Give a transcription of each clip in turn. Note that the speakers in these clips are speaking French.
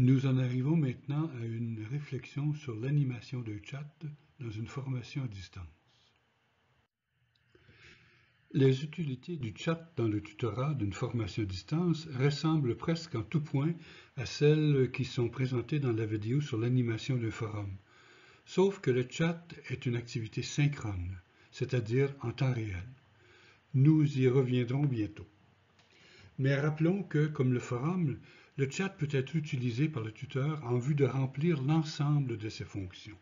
Nous en arrivons maintenant à une réflexion sur l'animation de chat dans une formation à distance. Les utilités du chat dans le tutorat d'une formation à distance ressemblent presque en tout point à celles qui sont présentées dans la vidéo sur l'animation d'un forum, sauf que le chat est une activité synchrone, c'est-à-dire en temps réel. Nous y reviendrons bientôt. Mais rappelons que, comme le forum, le chat peut être utilisé par le tuteur en vue de remplir l'ensemble de ses fonctions.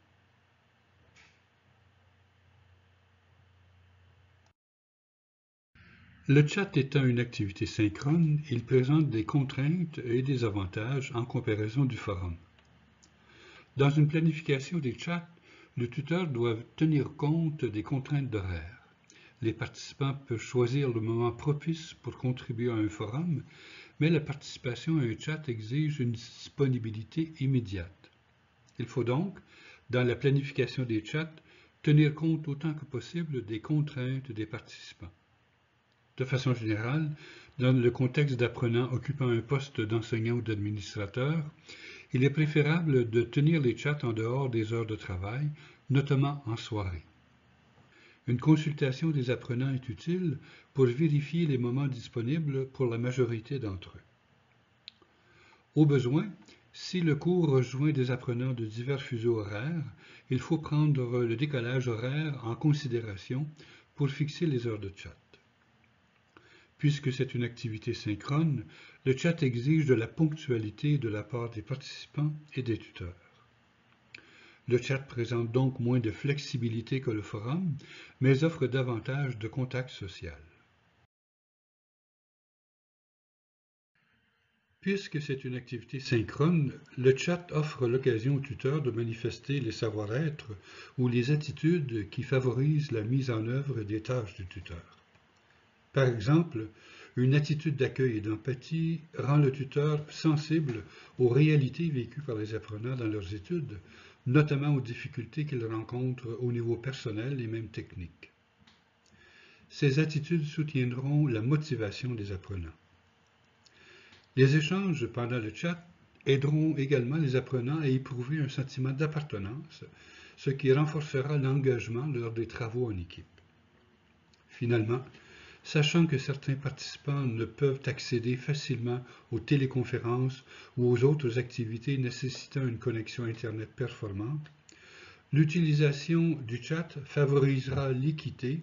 Le chat étant une activité synchrone, il présente des contraintes et des avantages en comparaison du forum. Dans une planification des chats, le tuteur doit tenir compte des contraintes d'horaire. Les participants peuvent choisir le moment propice pour contribuer à un forum, mais la participation à un chat exige une disponibilité immédiate. Il faut donc, dans la planification des chats, tenir compte autant que possible des contraintes des participants. De façon générale, dans le contexte d'apprenants occupant un poste d'enseignant ou d'administrateur, il est préférable de tenir les chats en dehors des heures de travail, notamment en soirée. Une consultation des apprenants est utile pour vérifier les moments disponibles pour la majorité d'entre eux. Au besoin, si le cours rejoint des apprenants de divers fuseaux horaires, il faut prendre le décalage horaire en considération pour fixer les heures de chat. Puisque c'est une activité synchrone, le chat exige de la ponctualité de la part des participants et des tuteurs. Le chat présente donc moins de flexibilité que le forum, mais offre davantage de contact social. Puisque c'est une activité synchrone, le chat offre l'occasion au tuteur de manifester les savoir-être ou les attitudes qui favorisent la mise en œuvre des tâches du tuteur. Par exemple, une attitude d'accueil et d'empathie rend le tuteur sensible aux réalités vécues par les apprenants dans leurs études, notamment aux difficultés qu'ils rencontrent au niveau personnel et même technique. Ces attitudes soutiendront la motivation des apprenants. Les échanges pendant le chat aideront également les apprenants à éprouver un sentiment d'appartenance, ce qui renforcera l'engagement lors des travaux en équipe. Finalement, sachant que certains participants ne peuvent accéder facilement aux téléconférences ou aux autres activités nécessitant une connexion Internet performante, l'utilisation du chat favorisera l'équité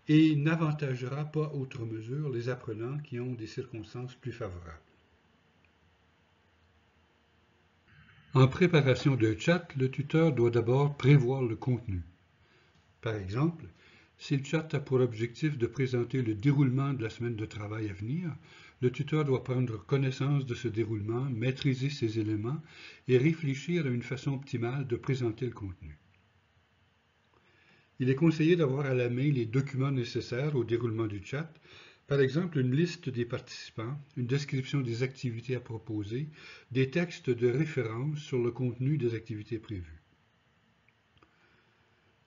et n'avantagera pas outre mesure les apprenants qui ont des circonstances plus favorables. En préparation d'un chat, le tuteur doit d'abord prévoir le contenu. Par exemple, si le chat a pour objectif de présenter le déroulement de la semaine de travail à venir, le tuteur doit prendre connaissance de ce déroulement, maîtriser ses éléments et réfléchir à une façon optimale de présenter le contenu. Il est conseillé d'avoir à la main les documents nécessaires au déroulement du chat, par exemple une liste des participants, une description des activités à proposer, des textes de référence sur le contenu des activités prévues.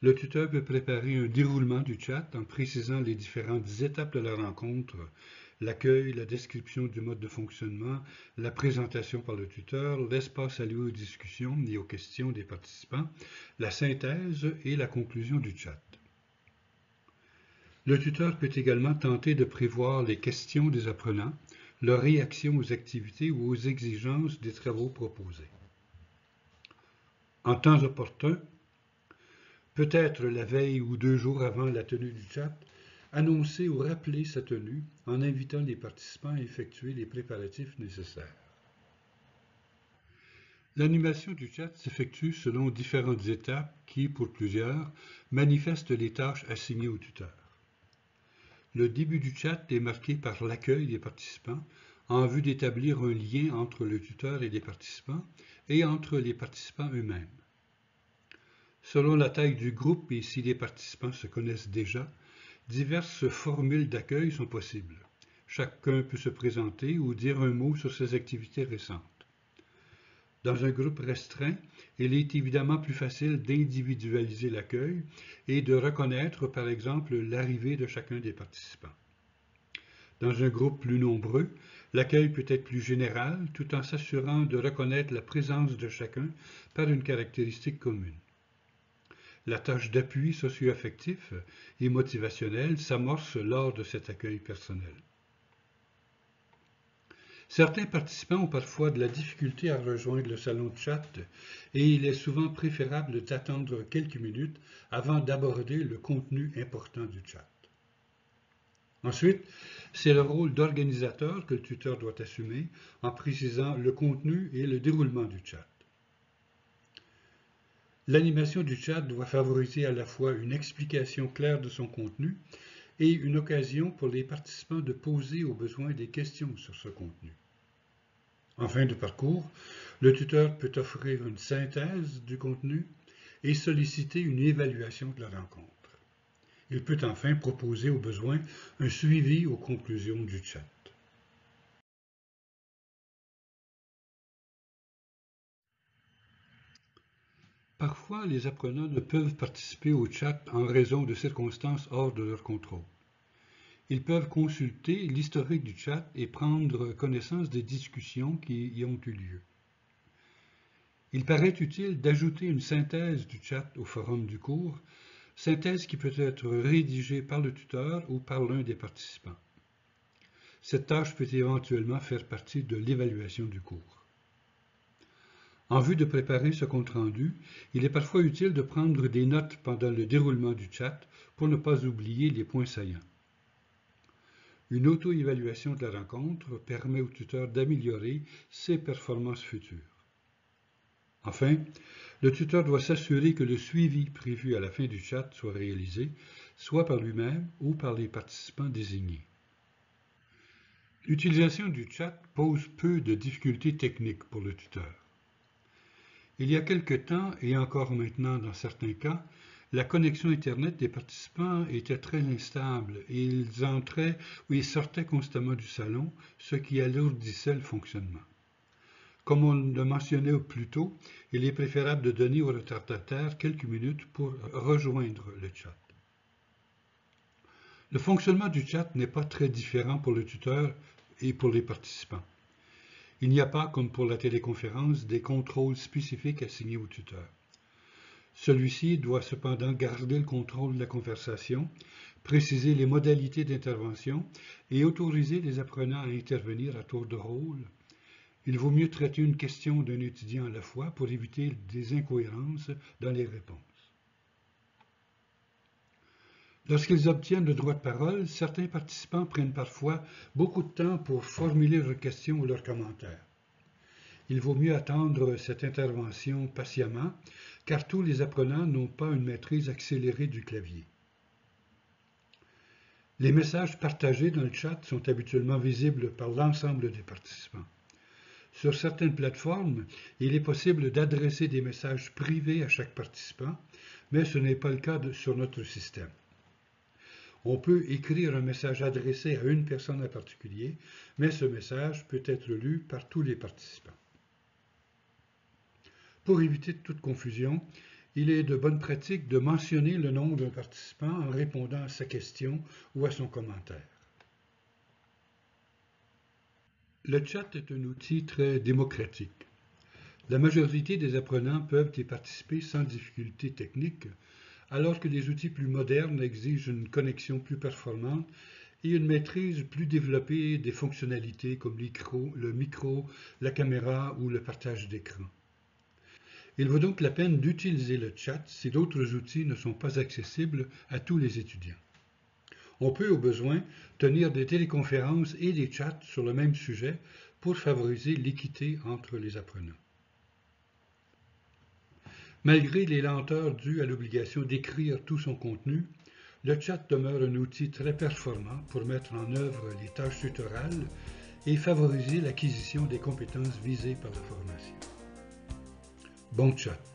Le tuteur peut préparer un déroulement du chat en précisant les différentes étapes de la rencontre, l'accueil, la description du mode de fonctionnement, la présentation par le tuteur, l'espace alloué aux discussions et aux questions des participants, la synthèse et la conclusion du chat. Le tuteur peut également tenter de prévoir les questions des apprenants, leur réaction aux activités ou aux exigences des travaux proposés. En temps opportun, peut-être la veille ou 2 jours avant la tenue du chat, annoncer ou rappeler sa tenue en invitant les participants à effectuer les préparatifs nécessaires. L'animation du chat s'effectue selon différentes étapes qui, pour plusieurs, manifestent les tâches assignées au tuteur. Le début du chat est marqué par l'accueil des participants en vue d'établir un lien entre le tuteur et les participants et entre les participants eux-mêmes. Selon la taille du groupe et si les participants se connaissent déjà, diverses formules d'accueil sont possibles. Chacun peut se présenter ou dire un mot sur ses activités récentes. Dans un groupe restreint, il est évidemment plus facile d'individualiser l'accueil et de reconnaître, par exemple, l'arrivée de chacun des participants. Dans un groupe plus nombreux, L'accueil peut être plus général tout en s'assurant de reconnaître la présence de chacun par une caractéristique commune. La tâche d'appui socio-affectif et motivationnel s'amorce lors de cet accueil personnel. Certains participants ont parfois de la difficulté à rejoindre le salon de chat et il est souvent préférable d'attendre quelques minutes avant d'aborder le contenu important du chat. Ensuite, c'est le rôle d'organisateur que le tuteur doit assumer en précisant le contenu et le déroulement du chat. L'animation du chat doit favoriser à la fois une explication claire de son contenu et une occasion pour les participants de poser au besoin des questions sur ce contenu. En fin de parcours, le tuteur peut offrir une synthèse du contenu et solliciter une évaluation de la rencontre. Il peut enfin proposer au besoin un suivi aux conclusions du chat. Parfois, les apprenants ne peuvent participer au chat en raison de circonstances hors de leur contrôle. Ils peuvent consulter l'historique du chat et prendre connaissance des discussions qui y ont eu lieu. Il paraît utile d'ajouter une synthèse du chat au forum du cours, synthèse qui peut être rédigée par le tuteur ou par l'un des participants. Cette tâche peut éventuellement faire partie de l'évaluation du cours. En vue de préparer ce compte-rendu, il est parfois utile de prendre des notes pendant le déroulement du chat pour ne pas oublier les points saillants. Une auto-évaluation de la rencontre permet au tuteur d'améliorer ses performances futures. Enfin, le tuteur doit s'assurer que le suivi prévu à la fin du chat soit réalisé, soit par lui-même ou par les participants désignés. L'utilisation du chat pose peu de difficultés techniques pour le tuteur. Il y a quelque temps, et encore maintenant dans certains cas, la connexion Internet des participants était très instable et ils entraient ou ils sortaient constamment du salon, ce qui alourdissait le fonctionnement. Comme on le mentionnait plus tôt, il est préférable de donner aux retardataires quelques minutes pour rejoindre le chat. Le fonctionnement du chat n'est pas très différent pour le tuteur et pour les participants. Il n'y a pas, comme pour la téléconférence, des contrôles spécifiques assignés au tuteur. Celui-ci doit cependant garder le contrôle de la conversation, préciser les modalités d'intervention et autoriser les apprenants à intervenir à tour de rôle. Il vaut mieux traiter une question d'un étudiant à la fois pour éviter des incohérences dans les réponses. Lorsqu'ils obtiennent le droit de parole, certains participants prennent parfois beaucoup de temps pour formuler leurs questions ou leurs commentaires. Il vaut mieux attendre cette intervention patiemment, car tous les apprenants n'ont pas une maîtrise accélérée du clavier. Les messages partagés dans le chat sont habituellement visibles par l'ensemble des participants. Sur certaines plateformes, il est possible d'adresser des messages privés à chaque participant, mais ce n'est pas le cas sur notre système. On peut écrire un message adressé à une personne en particulier, mais ce message peut être lu par tous les participants. Pour éviter toute confusion, il est de bonne pratique de mentionner le nom d'un participant en répondant à sa question ou à son commentaire. Le chat est un outil très démocratique. La majorité des apprenants peuvent y participer sans difficulté technique, alors que les outils plus modernes exigent une connexion plus performante et une maîtrise plus développée des fonctionnalités comme le micro, la caméra ou le partage d'écran. Il vaut donc la peine d'utiliser le chat si d'autres outils ne sont pas accessibles à tous les étudiants. On peut au besoin tenir des téléconférences et des chats sur le même sujet pour favoriser l'équité entre les apprenants. Malgré les lenteurs dues à l'obligation d'écrire tout son contenu, le chat demeure un outil très performant pour mettre en œuvre les tâches tutorales et favoriser l'acquisition des compétences visées par la formation. Bon chat!